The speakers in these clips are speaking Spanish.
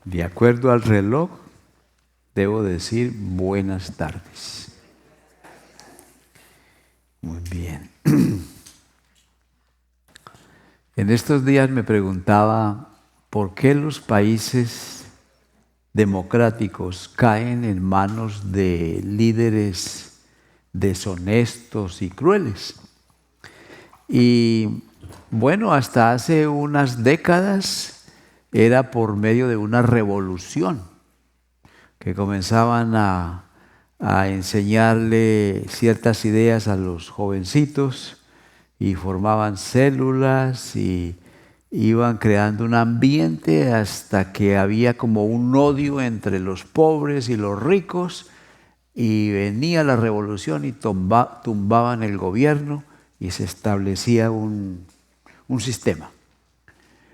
De acuerdo al reloj, debo decir buenas tardes. Muy bien. En estos días me preguntaba por qué los países democráticos caen en manos de líderes deshonestos y crueles. Y bueno, hasta hace unas décadas era por medio de una revolución que comenzaban a enseñarle ciertas ideas a los jovencitos y formaban células y iban creando un ambiente hasta que había como un odio entre los pobres y los ricos y venía la revolución y tumbaban el gobierno y se establecía un sistema.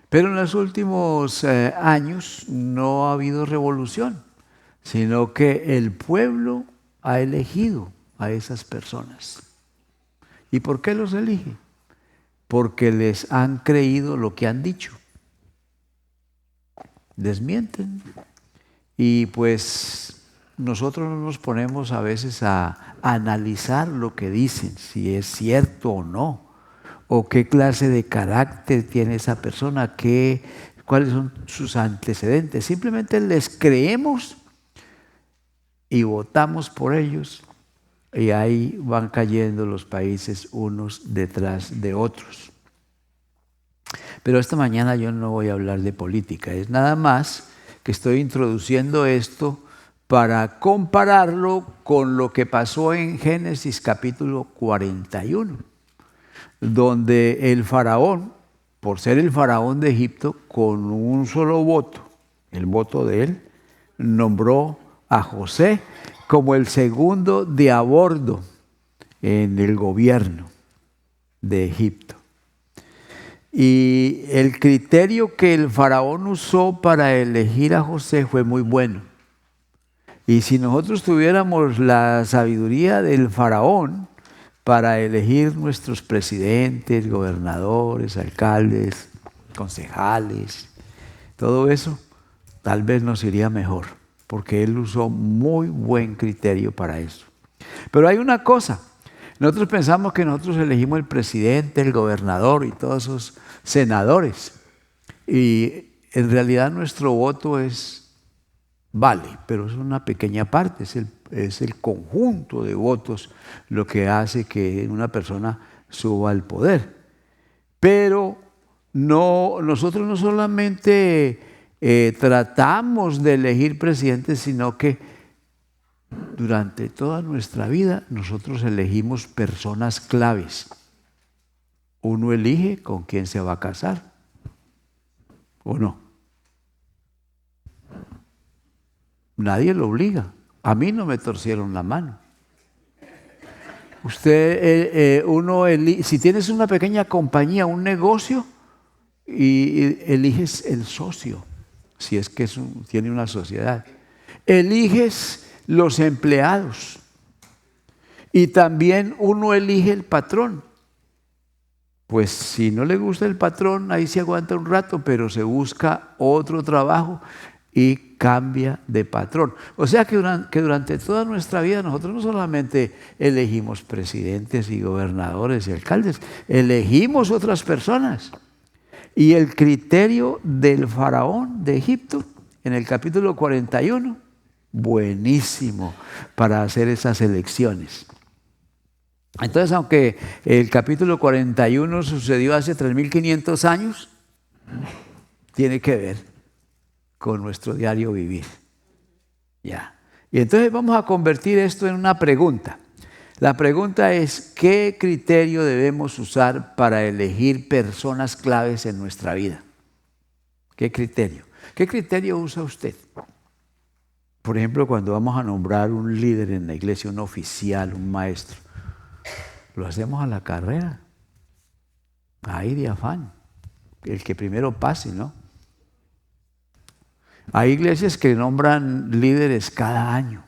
Pero en los últimos años no ha habido revolución, sino que el pueblo ha elegido a esas personas. ¿Y por qué los elige? Porque les han creído lo que han dicho. Desmienten. Y pues nosotros no nos ponemos a veces a analizar lo que dicen, si es cierto o no, o qué clase de carácter tiene esa persona, cuáles son sus antecedentes. Simplemente les creemos y votamos por ellos. Y ahí van cayendo los países unos detrás de otros. Pero esta mañana yo no voy a hablar de política, es nada más que estoy introduciendo esto para compararlo con lo que pasó en Génesis capítulo 41, donde el faraón, por ser el faraón de Egipto, con un solo voto, el voto de él, nombró a José como el segundo de a bordo en el gobierno de Egipto. Y el criterio que el faraón usó para elegir a José fue muy bueno. Y si nosotros tuviéramos la sabiduría del faraón para elegir nuestros presidentes, gobernadores, alcaldes, concejales, todo eso, tal vez nos iría mejor, porque él usó muy buen criterio para eso. Pero hay una cosa, nosotros pensamos que nosotros elegimos el presidente, el gobernador y todos esos senadores, y en realidad nuestro voto vale, pero es una pequeña parte, es el conjunto de votos lo que hace que una persona suba al poder. Pero nosotros no solamente tratamos de elegir presidentes, sino que durante toda nuestra vida nosotros elegimos personas claves. Uno elige con quién se va a casar, ¿o no? Nadie lo obliga. A mí no me torcieron la mano. Si tienes una pequeña compañía, un negocio, y eliges el socio, si es que tiene una sociedad. Eliges los empleados. Y también uno elige el patrón. Pues si no le gusta el patrón, ahí se aguanta un rato, pero se busca otro trabajo y cambia de patrón. O sea que durante toda nuestra vida nosotros no solamente elegimos presidentes y gobernadores y alcaldes, elegimos otras personas. Y el criterio del faraón de Egipto, en el capítulo 41, buenísimo para hacer esas elecciones. Entonces, aunque el capítulo 41 sucedió hace 3.500 años, tiene que ver con nuestro diario vivir. Ya. Y entonces vamos a convertir esto en una pregunta. La pregunta es, ¿qué criterio debemos usar para elegir personas claves en nuestra vida? ¿Qué criterio? ¿Qué criterio usa usted? Por ejemplo, cuando vamos a nombrar un líder en la iglesia, un oficial, un maestro, lo hacemos a la carrera, ahí de afán, el que primero pase, ¿no? Hay iglesias que nombran líderes cada año.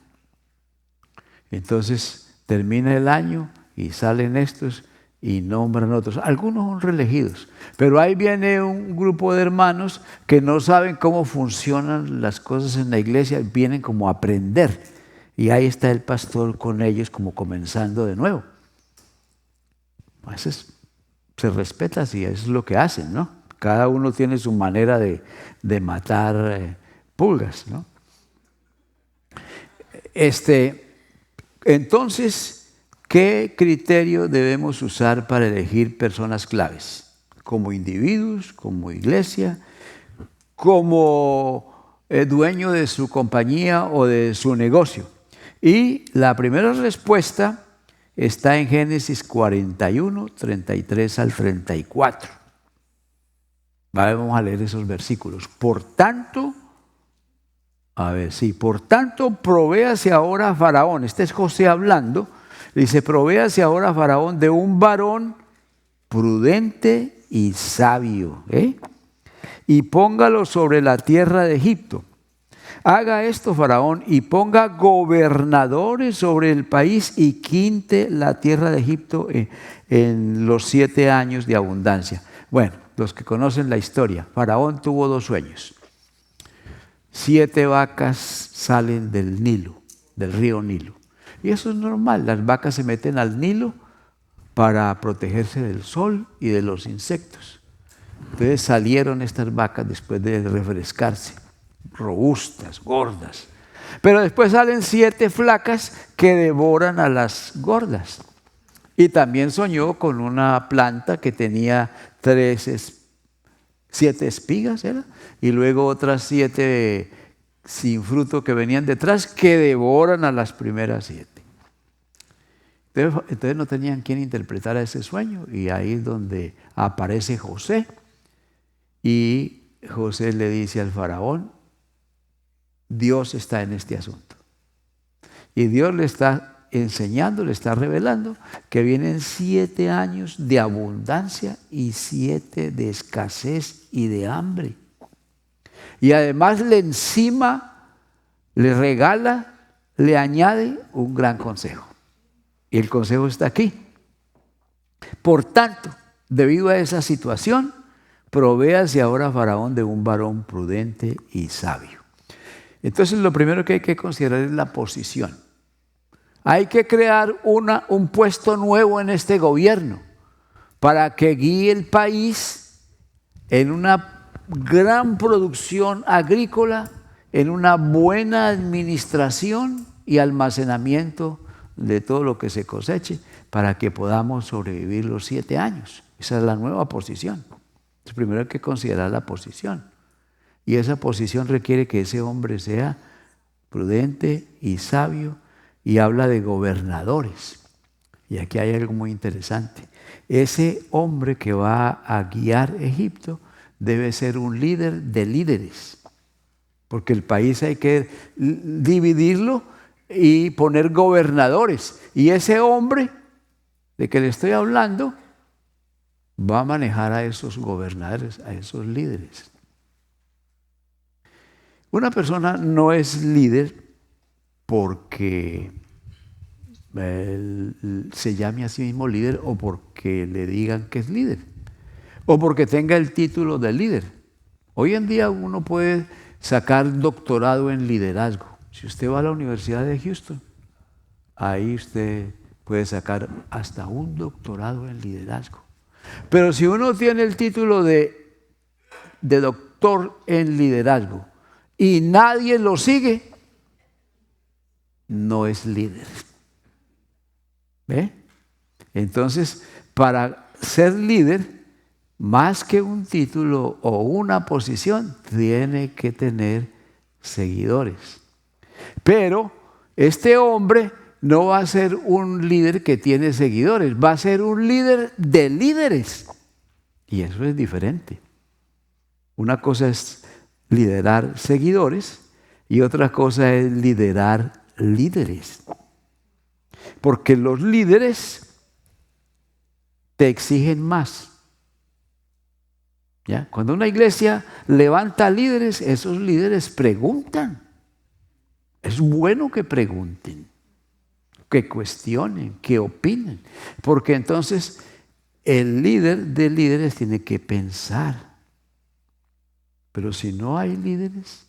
Entonces termina el año y salen estos y nombran otros. Algunos son reelegidos, pero ahí viene un grupo de hermanos que no saben cómo funcionan las cosas en la iglesia, vienen como a aprender. Y ahí está el pastor con ellos como comenzando de nuevo. A veces se respeta así, eso es lo que hacen, ¿no? Cada uno tiene su manera de matar pulgas, ¿no? Entonces, ¿qué criterio debemos usar para elegir personas claves? Como individuos, como iglesia, como dueño de su compañía o de su negocio. Y la primera respuesta está en Génesis 41, 33 al 34. Vamos a leer esos versículos. Por tanto, provéase ahora a Faraón. Este es José hablando. Dice, provéase ahora a Faraón de un varón prudente y sabio, y póngalo sobre la tierra de Egipto. Haga esto, Faraón, y ponga gobernadores sobre el país y quinte la tierra de Egipto en los 7 años de abundancia. Bueno, los que conocen la historia, Faraón tuvo 2 sueños. 7 vacas salen del Nilo, del río Nilo. Y eso es normal, las vacas se meten al Nilo para protegerse del sol y de los insectos. Entonces salieron estas vacas después de refrescarse, robustas, gordas. Pero después salen 7 flacas que devoran a las gordas. Y también soñó con una planta que tenía 7 espigas, ¿era? Y luego otras 7 sin fruto que venían detrás que devoran a las primeras 7. Entonces no tenían quien interpretara ese sueño, y ahí es donde aparece José. Y José le dice al faraón, Dios está en este asunto. Y Dios le está enseñando, le está revelando que vienen 7 años de abundancia y 7 de escasez y de hambre. Y además le regala, le añade un gran consejo. Y el consejo está aquí. Por tanto, debido a esa situación, provéase ahora Faraón de un varón prudente y sabio. Entonces, lo primero que hay que considerar es la posición. Hay que crear un puesto nuevo en este gobierno para que guíe el país en una gran producción agrícola, en una buena administración y almacenamiento de todo lo que se coseche, para que podamos sobrevivir los 7 años. Esa es la nueva posición. Entonces, primero hay que considerar la posición. Y esa posición requiere que ese hombre sea prudente y sabio, y habla de gobernadores. Y aquí hay algo muy interesante. Ese hombre que va a guiar Egipto debe ser un líder de líderes, porque el país hay que dividirlo y poner gobernadores. Y ese hombre de que le estoy hablando va a manejar a esos gobernadores, a esos líderes. Una persona no es líder porque se llame a sí mismo líder, o porque le digan que es líder, o porque tenga el título de líder. Hoy en día uno puede sacar doctorado en liderazgo. Si usted va a la Universidad de Houston, ahí usted puede sacar hasta un doctorado en liderazgo. Pero si uno tiene el título de doctor en liderazgo y nadie lo sigue, no es líder. ¿Ve? Entonces, para ser líder, más que un título o una posición, tiene que tener seguidores. Pero este hombre no va a ser un líder que tiene seguidores, va a ser un líder de líderes. Y eso es diferente. Una cosa es liderar seguidores y otra cosa es liderar líderes. Porque los líderes te exigen más. ¿Ya? Cuando una iglesia levanta líderes, esos líderes preguntan. Es bueno que pregunten, que cuestionen, que opinen, porque entonces el líder de líderes tiene que pensar. Pero si no hay líderes,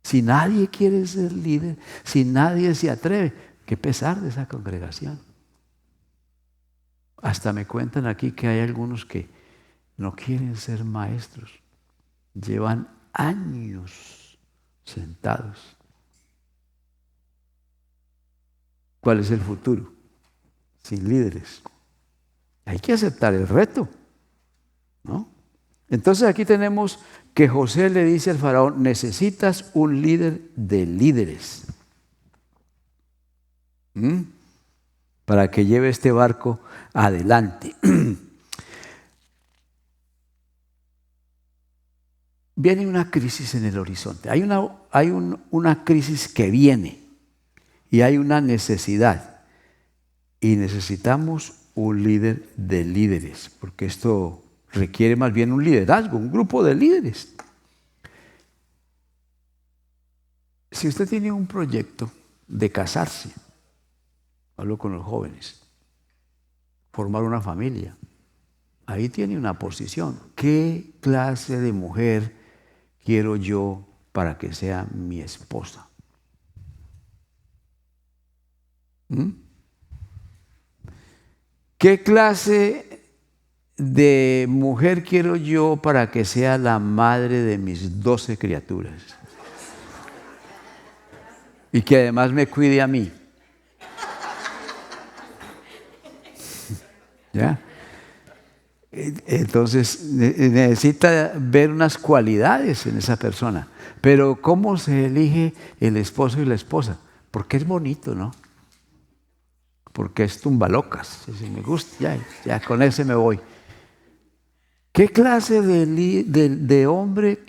si nadie quiere ser líder, si nadie se atreve, qué pesar de esa congregación. Hasta me cuentan aquí que hay algunos que no quieren ser maestros. Llevan años sentados. ¿Cuál es el futuro? Sin líderes. Hay que aceptar el reto, ¿no? Entonces aquí tenemos que José le dice al faraón, necesitas un líder de líderes. Para que lleve este barco adelante. Viene una crisis en el horizonte. Hay una crisis que viene y hay una necesidad. Y necesitamos un líder de líderes, porque esto requiere más bien un liderazgo, un grupo de líderes. Si usted tiene un proyecto de casarse, hablo con los jóvenes, formar una familia, ahí tiene una posición. ¿Qué clase de mujer quiero yo para que sea mi esposa? ¿Qué clase de mujer quiero yo para que sea la madre de mis 12 criaturas? Y que además me cuide a mí. ¿Ya? Entonces necesita ver unas cualidades en esa persona. Pero ¿cómo se elige el esposo y la esposa? Porque es bonito, ¿no? Porque es tumbalocas. Si me gusta, ya con ese me voy. ¿Qué clase de hombre,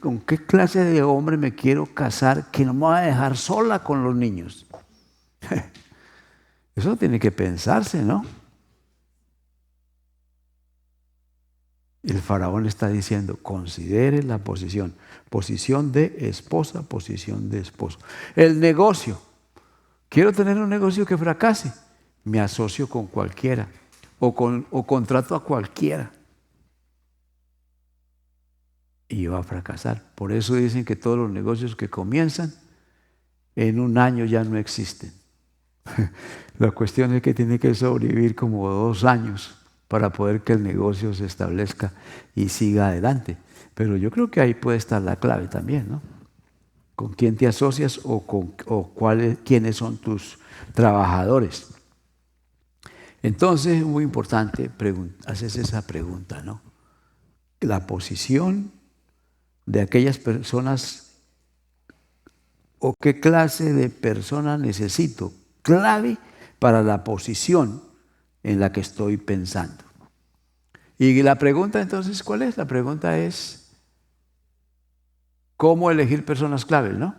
con qué clase de hombre me quiero casar que no me va a dejar sola con los niños? Eso tiene que pensarse, ¿no? El faraón está diciendo, considere la posición de esposa, posición de esposo. El negocio, quiero tener un negocio que fracase, me asocio con cualquiera o contrato a cualquiera y va a fracasar. Por eso dicen que todos los negocios que comienzan en un año ya no existen. La cuestión es que tiene que sobrevivir como 2 años para poder que el negocio se establezca y siga adelante. Pero yo creo que ahí puede estar la clave también, ¿no? ¿Con quién te asocias quiénes son tus trabajadores? Entonces es muy importante hacerse esa pregunta, ¿no? La posición de aquellas personas o qué clase de persona necesito, clave para la posición en la que estoy pensando. Y la pregunta entonces, ¿cuál es? La pregunta es, ¿cómo elegir personas claves, no?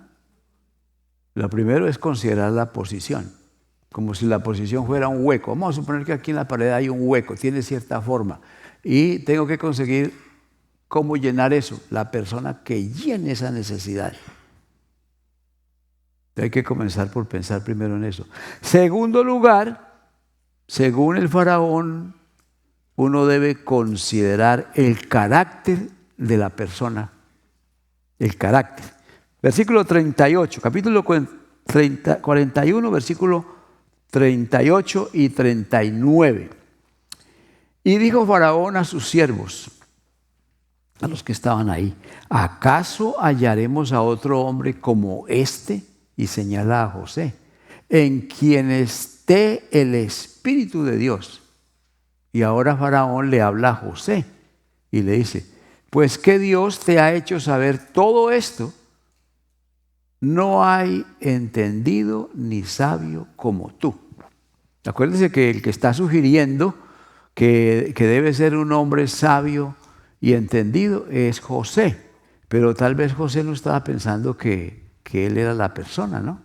Lo primero es considerar la posición, como si la posición fuera un hueco. Vamos a suponer que aquí en la pared hay un hueco, tiene cierta forma, y tengo que conseguir cómo llenar eso, la persona que llene esa necesidad. Hay que comenzar por pensar primero en eso. Segundo lugar, según el faraón, uno debe considerar el carácter de la persona. El carácter. Versículo 38, capítulo 41, versículo 38 y 39. Y dijo Faraón a sus siervos, a los que estaban ahí, ¿acaso hallaremos a otro hombre como este? Y señala a José, en quien esté el Espíritu de Dios. Y ahora Faraón le habla a José y le dice, pues que Dios te ha hecho saber todo esto. No hay entendido ni sabio como tú. Acuérdense que el que está sugiriendo que debe ser un hombre sabio y entendido es José. Pero tal vez José no estaba pensando que él era la persona, ¿no?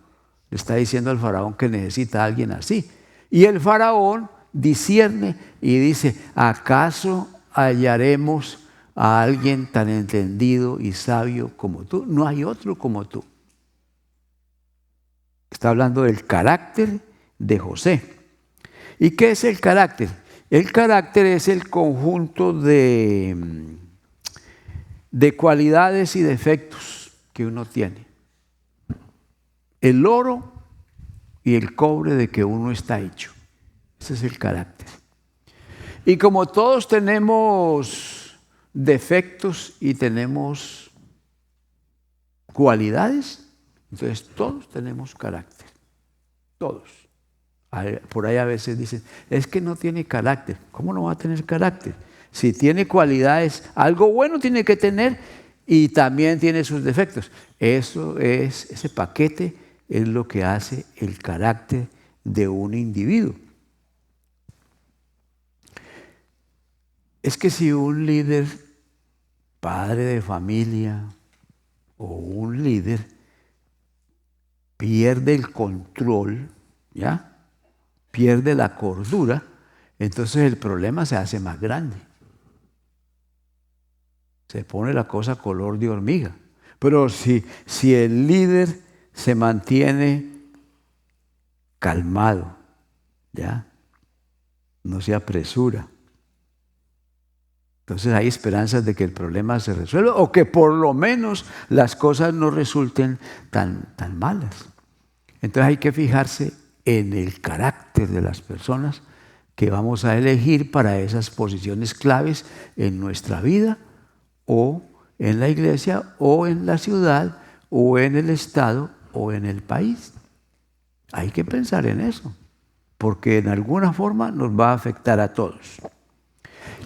Le está diciendo al faraón que necesita a alguien así. Y el faraón discierne y dice, ¿acaso hallaremos a alguien tan entendido y sabio como tú? No hay otro como tú. Está hablando del carácter de José. ¿Y qué es el carácter? El carácter es el conjunto de cualidades y defectos que uno tiene. El oro y el cobre de que uno está hecho. Ese es el carácter. Y como todos tenemos defectos y tenemos cualidades, entonces todos tenemos carácter. Todos. Por ahí a veces dicen, es que no tiene carácter. ¿Cómo no va a tener carácter? Si tiene cualidades, algo bueno tiene que tener y también tiene sus defectos. Ese paquete es lo que hace el carácter de un individuo. Es que si un líder, padre de familia o un líder pierde el control, ¿ya? Pierde la cordura, entonces el problema se hace más grande. Se pone la cosa color de hormiga. Pero si el líder se mantiene calmado, ¿ya? No se apresura, entonces hay esperanzas de que el problema se resuelva o que por lo menos las cosas no resulten tan malas. Entonces hay que fijarse en el carácter de las personas que vamos a elegir para esas posiciones claves en nuestra vida o en la iglesia o en la ciudad o en el estado o en el país. Hay que pensar en eso, porque en alguna forma nos va a afectar a todos.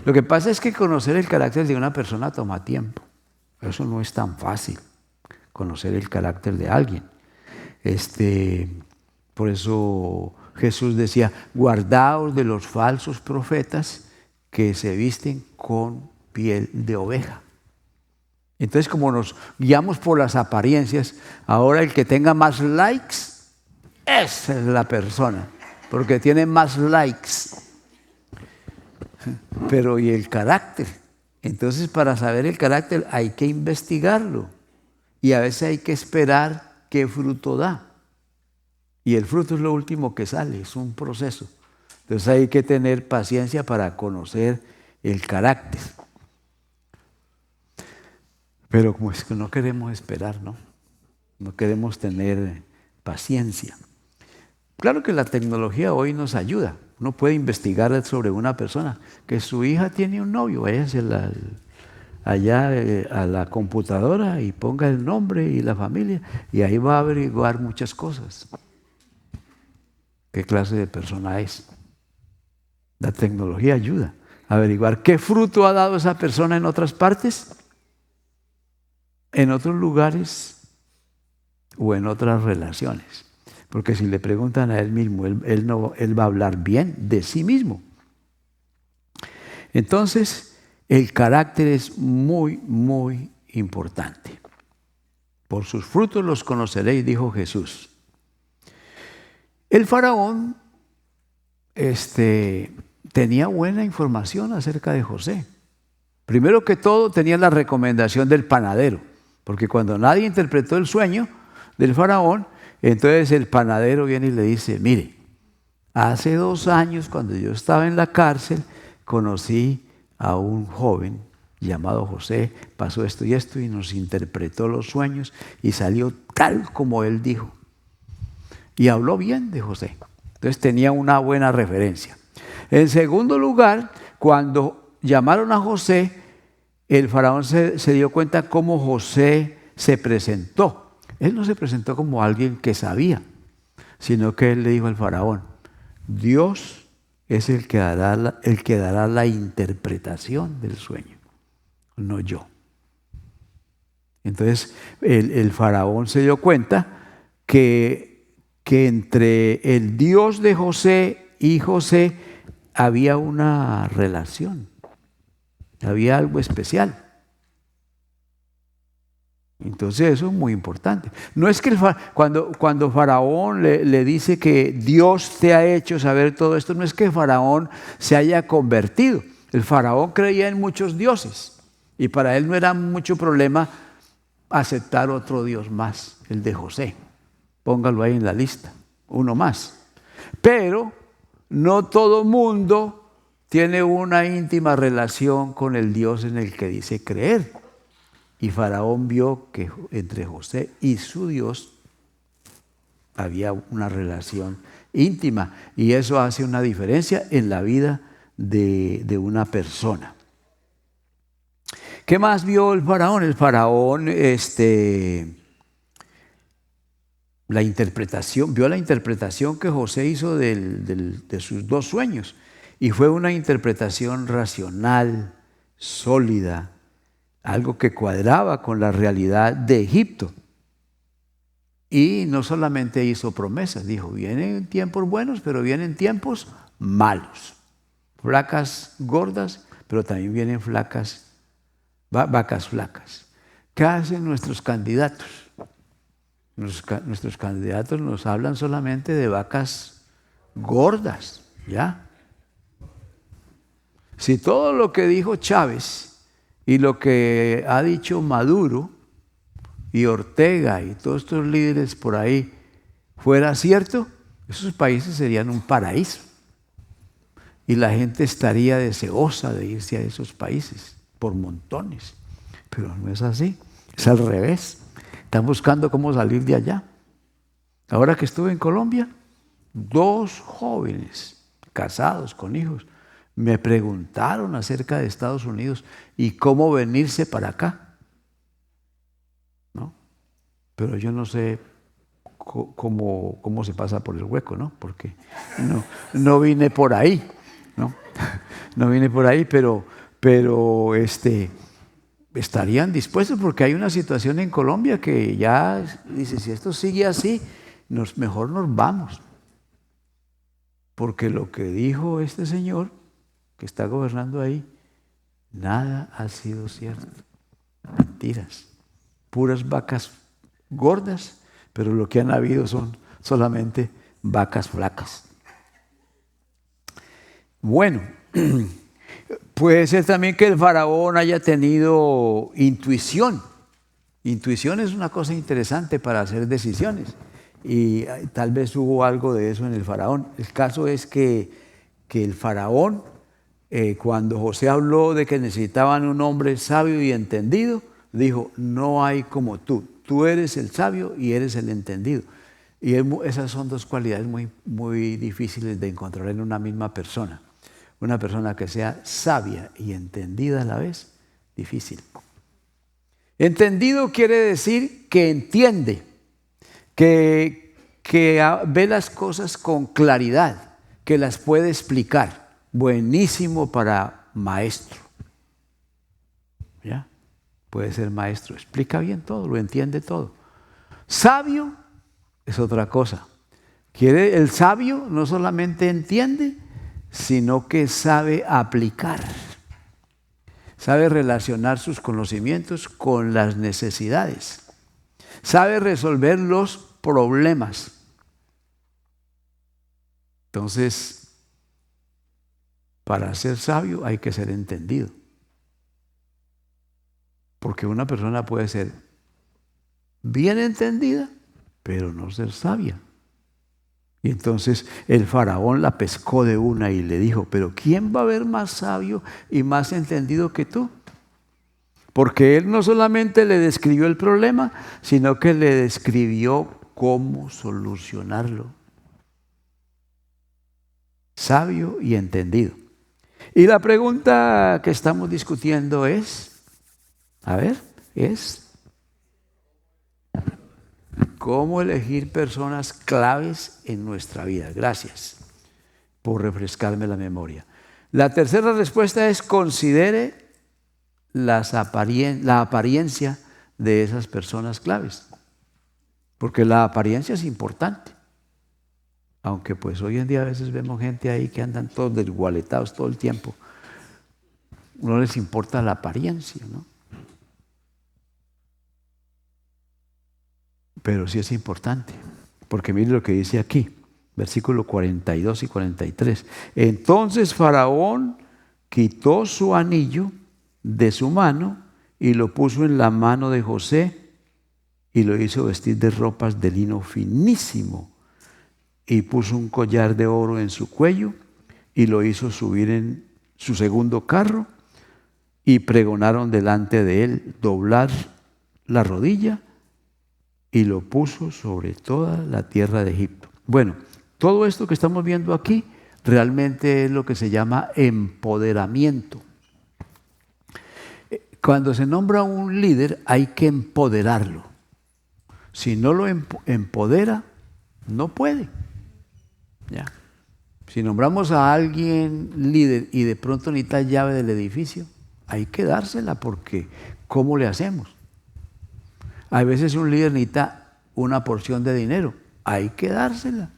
Lo que pasa es que conocer el carácter de una persona toma tiempo. Eso no es tan fácil, conocer el carácter de alguien. Por eso Jesús decía, guardaos de los falsos profetas que se visten con piel de oveja. Entonces, como nos guiamos por las apariencias, ahora el que tenga más likes, esa es la persona, porque tiene más likes. Pero ¿y el carácter? Entonces, para saber el carácter hay que investigarlo. Y a veces hay que esperar qué fruto da. Y el fruto es lo último que sale, es un proceso. Entonces hay que tener paciencia para conocer el carácter. Pero como es que no queremos esperar, ¿no? No queremos tener paciencia. Claro que la tecnología hoy nos ayuda. Uno puede investigar sobre una persona, que su hija tiene un novio, váyase allá a la computadora y ponga el nombre y la familia, y ahí va a averiguar muchas cosas. ¿Qué clase de persona es? La tecnología ayuda a averiguar qué fruto ha dado esa persona en otras partes, en otros lugares o en otras relaciones. Porque si le preguntan a él mismo, él va a hablar bien de sí mismo. Entonces, el carácter es muy, muy importante. Por sus frutos los conoceréis, dijo Jesús. El faraón tenía buena información acerca de José. Primero que todo, tenía la recomendación del panadero, porque cuando nadie interpretó el sueño del faraón, entonces el panadero viene y le dice, mire, hace 2 años cuando yo estaba en la cárcel, conocí a un joven llamado José, pasó esto y nos interpretó los sueños y salió tal como él dijo. Y habló bien de José. Entonces tenía una buena referencia. En segundo lugar, cuando llamaron a José, el faraón se dio cuenta cómo José se presentó. Él no se presentó como alguien que sabía, sino que él le dijo al faraón, Dios es el que dará la interpretación del sueño, no yo. Entonces el faraón se dio cuenta que entre el Dios de José y José había una relación, había algo especial. Entonces eso es muy importante. No es que cuando Faraón le dice que Dios te ha hecho saber todo esto, no es que Faraón se haya convertido. El Faraón creía en muchos dioses y para él no era mucho problema aceptar otro Dios más, el de José. Póngalo ahí en la lista, uno más. Pero no todo mundo tiene una íntima relación con el Dios en el que dice creer. Y Faraón vio que entre José y su Dios había una relación íntima. Y eso hace una diferencia en la vida de una persona. ¿Qué más vio el Faraón? El Faraón, la interpretación, vio la interpretación que José hizo de sus 2 sueños. Y fue una interpretación racional, sólida, algo que cuadraba con la realidad de Egipto. Y no solamente hizo promesas, dijo, vienen tiempos buenos, pero vienen tiempos malos. Flacas gordas, pero también vienen vacas flacas. ¿Qué hacen nuestros candidatos? Nuestros candidatos nos hablan solamente de vacas gordas, ¿ya? Si todo lo que dijo Chávez y lo que ha dicho Maduro y Ortega y todos estos líderes por ahí fuera cierto, esos países serían un paraíso. Y la gente estaría deseosa de irse a esos países por montones. Pero no es así, es al revés. Están buscando cómo salir de allá. Ahora que estuve en Colombia, 2 jóvenes casados con hijos me preguntaron acerca de Estados Unidos y cómo venirse para acá. ¿No? Pero yo no sé cómo se pasa por el hueco, ¿no? Porque no vine por ahí, ¿no? No vine por ahí, pero estarían dispuestos porque hay una situación en Colombia que ya dice, si esto sigue así, mejor nos vamos. Porque lo que dijo este señor que está gobernando ahí, nada ha sido cierto. Mentiras. Puras vacas gordas, pero lo que han habido son solamente vacas flacas. Bueno, puede ser también que el faraón haya tenido intuición. Intuición es una cosa interesante para hacer decisiones y tal vez hubo algo de eso en el faraón. El caso es que el faraón, cuando José habló de que necesitaban un hombre sabio y entendido, dijo, no hay como tú eres el sabio y eres el entendido. Y esas son 2 cualidades muy, muy difíciles de encontrar en una misma persona. Una persona que sea sabia y entendida a la vez, difícil. Entendido quiere decir que entiende, que ve las cosas con claridad, que las puede explicar. Buenísimo para maestro. ¿Ya? Puede ser maestro, explica bien todo, lo entiende todo. Sabio es otra cosa. El sabio no solamente entiende, sino que sabe aplicar. Sabe relacionar sus conocimientos con las necesidades. Sabe resolver los problemas. Entonces, para ser sabio hay que ser entendido. Porque una persona puede ser bien entendida, pero no ser sabia. Y entonces el faraón la pescó de una y le dijo, pero ¿quién va a haber más sabio y más entendido que tú? Porque él no solamente le describió el problema, sino que le describió cómo solucionarlo. Sabio y entendido. Y la pregunta que estamos discutiendo es, ¿cómo elegir personas claves en nuestra vida? Gracias por refrescarme la memoria. La tercera respuesta es considere la apariencia de esas personas claves. Porque la apariencia es importante. Aunque pues hoy en día a veces vemos gente ahí que andan todos desgualetados todo el tiempo. No les importa la apariencia, ¿no? Pero sí es importante, porque mire lo que dice aquí, versículos 42 y 43. Entonces Faraón quitó su anillo de su mano y lo puso en la mano de José y lo hizo vestir de ropas de lino finísimo y puso un collar de oro en su cuello y lo hizo subir en su segundo carro, y pregonaron delante de él doblar la rodilla, y lo puso sobre toda la tierra de Egipto. Bueno, todo esto que estamos viendo aquí realmente es lo que se llama empoderamiento. Cuando se nombra un líder hay que empoderarlo. Si no lo empodera, no puede. Ya. Si nombramos a alguien líder y de pronto necesita llave del edificio, hay que dársela, porque ¿cómo le hacemos? A veces un líder necesita una porción de dinero, hay que dársela.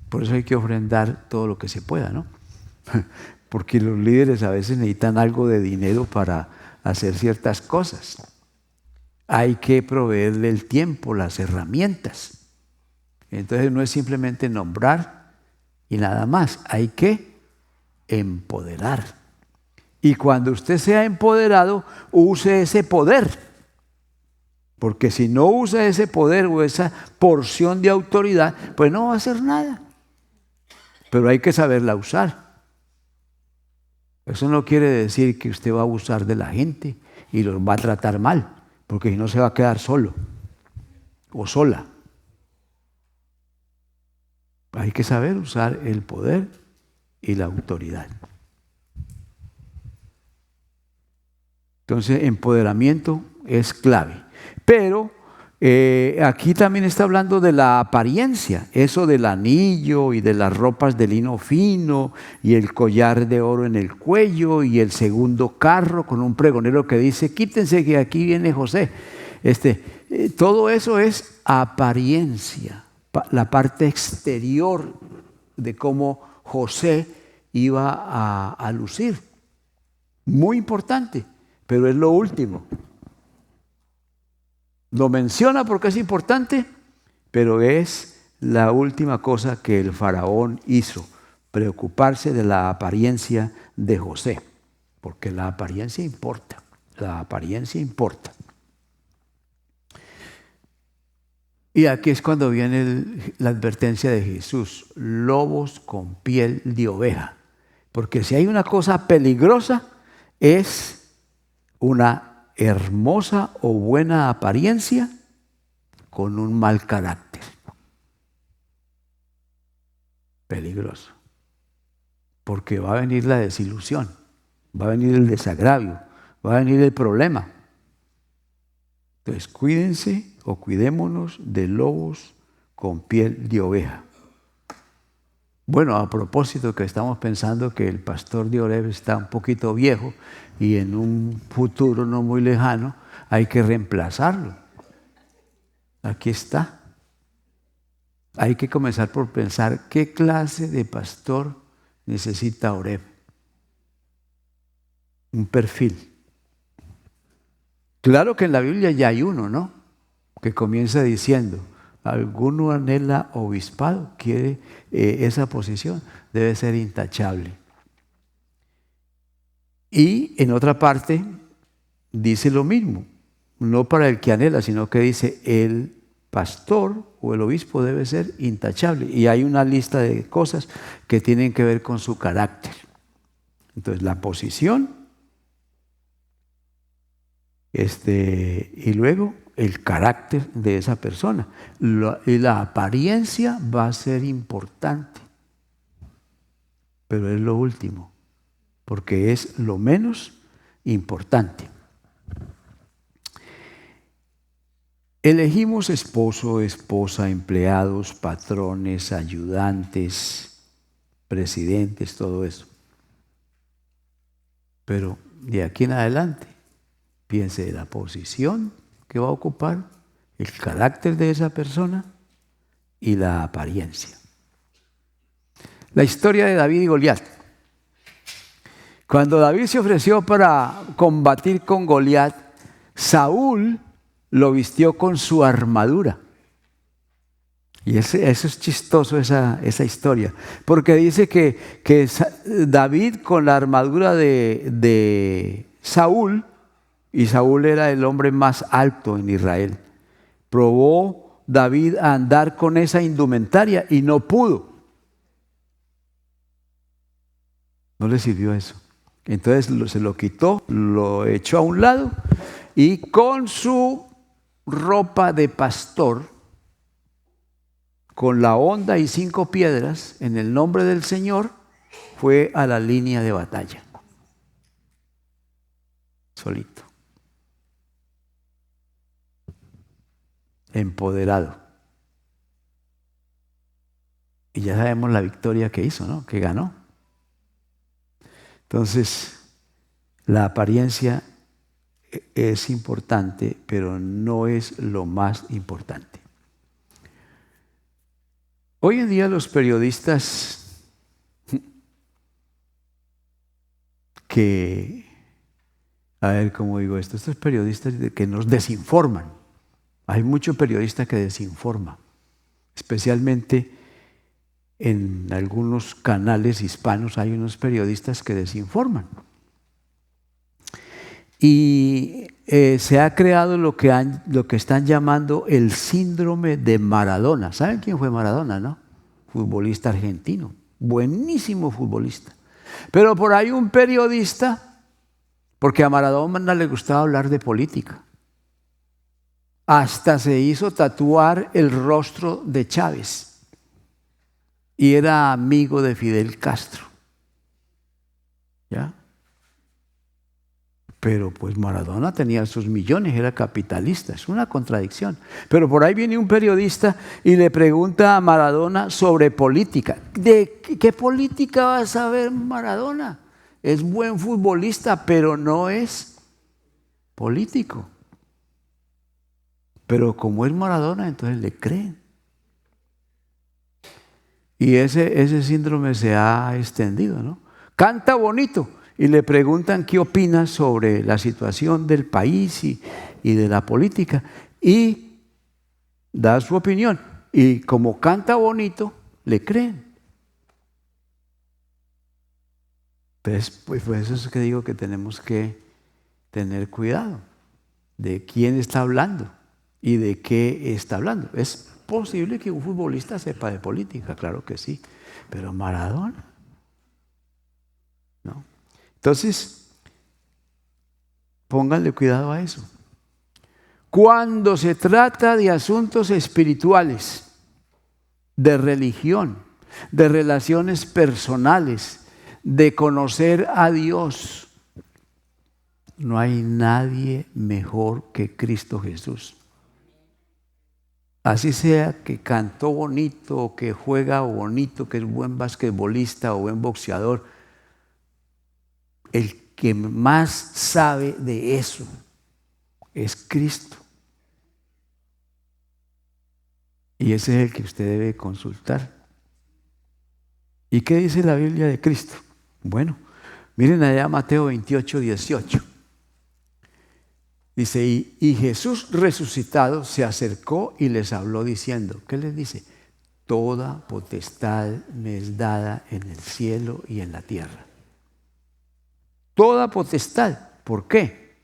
Por eso hay que ofrendar todo lo que se pueda, ¿no? Porque los líderes a veces necesitan algo de dinero para hacer ciertas cosas. Hay que proveerle el tiempo, las herramientas. Entonces no es simplemente nombrar y nada más, hay que empoderar. Y cuando usted sea empoderado, use ese poder. Porque si no usa ese poder o esa porción de autoridad, pues no va a hacer nada. Pero hay que saberla usar. Eso no quiere decir que usted va a abusar de la gente y los va a tratar mal, porque si no se va a quedar solo o sola. Hay que saber usar el poder y la autoridad. Entonces, empoderamiento es clave. Pero aquí también está hablando de la apariencia, eso del anillo y de las ropas de lino fino y el collar de oro en el cuello y el segundo carro con un pregonero que dice: quítense que aquí viene José. Todo eso es apariencia, la parte exterior de cómo José iba a lucir. Muy importante. Pero es lo último. Lo menciona porque es importante, pero es la última cosa que el faraón hizo, preocuparse de la apariencia de José, porque la apariencia importa, la apariencia importa. Y aquí es cuando viene la advertencia de Jesús: lobos con piel de oveja, porque si hay una cosa peligrosa es una hermosa o buena apariencia con un mal carácter. Peligroso. Porque va a venir la desilusión, va a venir el desagravio, va a venir el problema. Entonces, cuídense o cuidémonos de lobos con piel de oveja. Bueno, a propósito, que estamos pensando que el pastor de Oreb está un poquito viejo y en un futuro no muy lejano hay que reemplazarlo. Aquí está. Hay que comenzar por pensar qué clase de pastor necesita Oreb. Un perfil. Claro que en la Biblia ya hay uno, ¿no? Que comienza diciendo: alguno anhela obispado, quiere esa posición, debe ser intachable. Y en otra parte dice lo mismo, no para el que anhela, sino que dice: el pastor o el obispo debe ser intachable. Y hay una lista de cosas que tienen que ver con su carácter. Entonces, la posición, y luego el carácter de esa persona. Y la apariencia va a ser importante, pero es lo último, porque es lo menos importante. Elegimos esposo, esposa, empleados, patrones, ayudantes, presidentes, todo eso. Pero de aquí en adelante, piense de la posición que va a ocupar, el carácter de esa persona y la apariencia. La historia de David y Goliat. Cuando David se ofreció para combatir con Goliat, Saúl lo vistió con su armadura. Y eso es chistoso, esa historia, porque dice que David, con la armadura de Saúl, y Saúl era el hombre más alto en Israel, probó David a andar con esa indumentaria y no pudo. No le sirvió eso. Entonces se lo quitó, lo echó a un lado y con su ropa de pastor, con la honda y 5 piedras, en el nombre del Señor, fue a la línea de batalla. Solito. Empoderado. Y ya sabemos la victoria que hizo, ¿no? Que ganó. Entonces, la apariencia es importante, pero no es lo más importante. Hoy en día los periodistas a ver cómo digo esto, estos periodistas que nos desinforman. Hay muchos periodistas que desinforman, especialmente en algunos canales hispanos hay unos periodistas que desinforman. Y se ha creado lo que están llamando el síndrome de Maradona. ¿Saben quién fue Maradona, no? Futbolista argentino, buenísimo futbolista. Pero por ahí un periodista, porque a Maradona le gustaba hablar de política, hasta se hizo tatuar el rostro de Chávez. Y era amigo de Fidel Castro. ¿Ya? Pero pues Maradona tenía sus millones, era capitalista, es una contradicción. Pero por ahí viene un periodista y le pregunta a Maradona sobre política. ¿De qué política va a saber Maradona? Es buen futbolista, pero no es político. Pero como es Maradona, entonces le creen. Y ese síndrome se ha extendido, ¿no? Canta bonito y le preguntan qué opina sobre la situación del país y de la política y da su opinión. Y como canta bonito, le creen. Entonces, pues eso es que digo que tenemos que tener cuidado de quién está hablando y de qué está hablando. Es posible que un futbolista sepa de política, claro que sí, pero Maradona, ¿no? Entonces, pónganle cuidado a eso. Cuando se trata de asuntos espirituales, de religión, de relaciones personales, de conocer a Dios, no hay nadie mejor que Cristo Jesús. Así sea que cantó bonito, o que juega bonito, que es buen basquetbolista o buen boxeador, el que más sabe de eso es Cristo. Y ese es el que usted debe consultar. ¿Y qué dice la Biblia de Cristo? Bueno, miren allá Mateo 28, 18. Dice, y Jesús resucitado se acercó y les habló diciendo, ¿qué les dice? Toda potestad me es dada en el cielo y en la tierra. Toda potestad. ¿Por qué?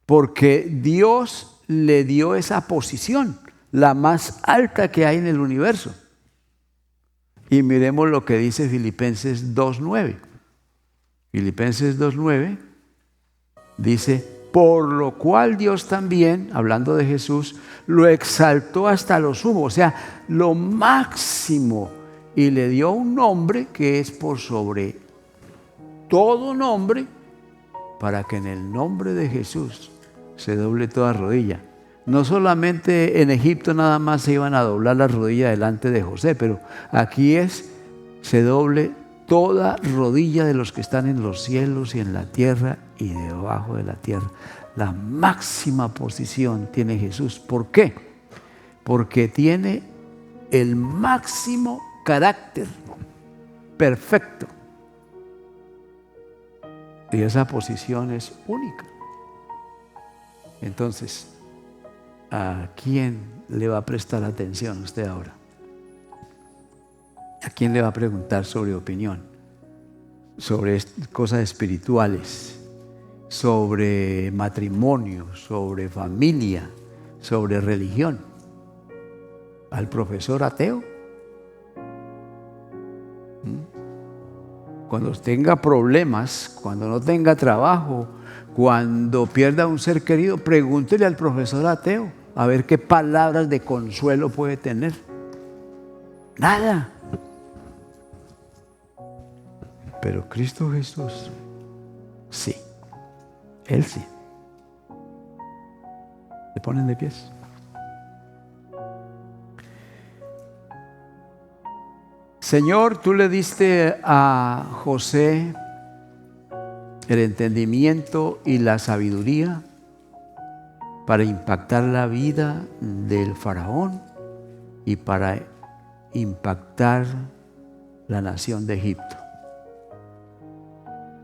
Porque Dios le dio esa posición, la más alta que hay en el universo. Y miremos lo que dice Filipenses 2:9. Filipenses 2:9 dice, por lo cual Dios también, hablando de Jesús, lo exaltó hasta lo sumo, o sea, lo máximo, y le dio un nombre que es por sobre todo nombre, para que en el nombre de Jesús se doble toda rodilla. No solamente en Egipto nada más se iban a doblar las rodillas delante de José, pero aquí se doble toda rodilla de los que están en los cielos y en la tierra y debajo de la tierra. La máxima posición tiene Jesús. ¿Por qué? Porque tiene el máximo carácter perfecto. Y esa posición es única. Entonces, ¿a quién le va a prestar atención usted ahora? ¿A quién le va a preguntar sobre opinión? Sobre cosas espirituales, sobre matrimonio, sobre familia, sobre religión. ¿Al profesor ateo? cuando tenga problemas, cuando no tenga trabajo, cuando pierda un ser querido, pregúntele al profesor ateo a ver qué palabras de consuelo puede tener. Nada. Pero Cristo Jesús, sí. Él sí. ¿Se ponen de pies? Señor, tú le diste a José el entendimiento y la sabiduría para impactar la vida del faraón y para impactar la nación de Egipto.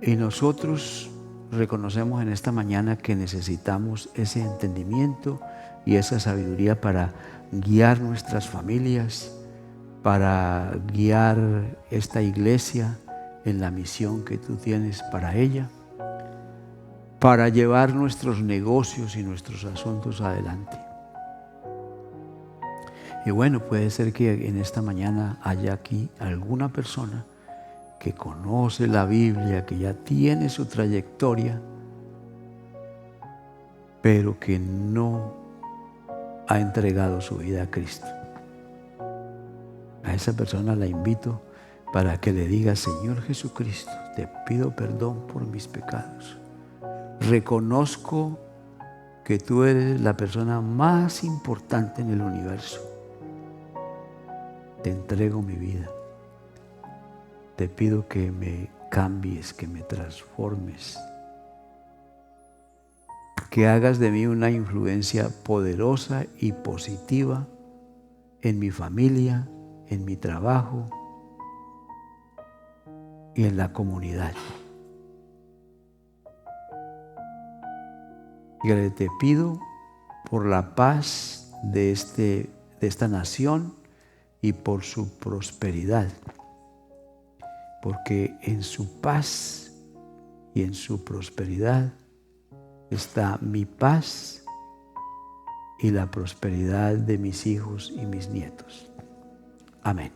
Y nosotros reconocemos en esta mañana que necesitamos ese entendimiento y esa sabiduría para guiar nuestras familias, para guiar esta iglesia en la misión que tú tienes para ella, para llevar nuestros negocios y nuestros asuntos adelante. Y bueno, puede ser que en esta mañana haya aquí alguna persona que conoce la Biblia, que ya tiene su trayectoria, pero que no ha entregado su vida a Cristo. A esa persona la invito para que le diga: Señor Jesucristo, te pido perdón por mis pecados. Reconozco que tú eres la persona más importante en el universo. Te entrego mi vida. Te pido que me cambies, que me transformes, que hagas de mí una influencia poderosa y positiva en mi familia, en mi trabajo y en la comunidad. Y te pido por la paz de esta nación y por su prosperidad, porque en su paz y en su prosperidad está mi paz y la prosperidad de mis hijos y mis nietos. Amén.